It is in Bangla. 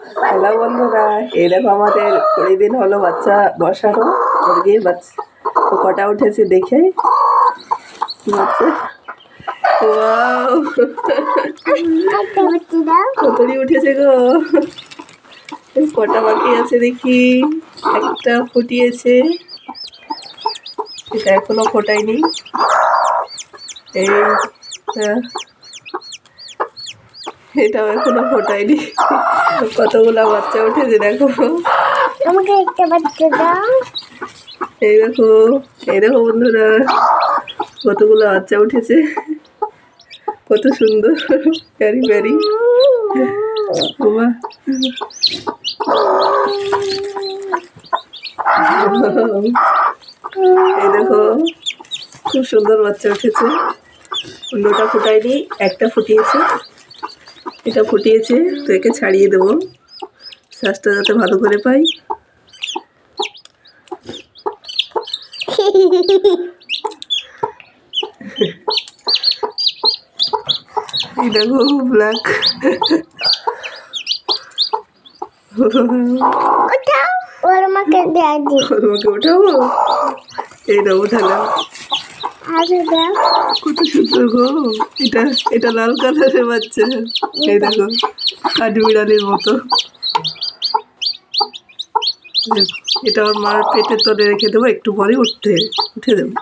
হ্যালো বন্ধুরা, এই দেখো আমাদের 20 দিন হলো বাচ্চা বসানো মুরগির বাচ্চা। তো কটা উঠেছে দেখে হচ্ছে। ওয়াও, কতটি উঠেছে গো। কটা বাকি আছে দেখি। একটা ফুটিয়েছে, এটা এখনো ফোটায়নি। এই এটাও এখনো ফোটায়নি। কতগুলা বাচ্চা উঠেছে দেখো। আমাকে একটা বাচ্চা দাও। এই দেখো, এই দেখো বন্ধুরা, কতগুলো বাচ্চা উঠেছে। কত সুন্দর, প্যারি প্যারি। বাবা, এই দেখো খুব সুন্দর বাচ্চা উঠেছে। অন্যটা ফুটায়নি, একটা ফুটিয়েছে। এটা ফুটিয়েছে, তো একে ছাড়িয়ে দেবো, শ্বাসটা যাতে ভালো করে পাই। এই দেখো ব্ল্যাক। উঠাও, ওর আমাকে দেয়া দি। তোমাকে উঠাবো, এই দাও উঠালাম। আরে দাও। কত সুন্দর গো। এটা এটা লাল কালারের বাচ্চা। এই দেখো কাঠবিড়ালির মতো। এটা ওর মার পেটের তলে রেখে দেবো, একটু পরে উঠে দেবো।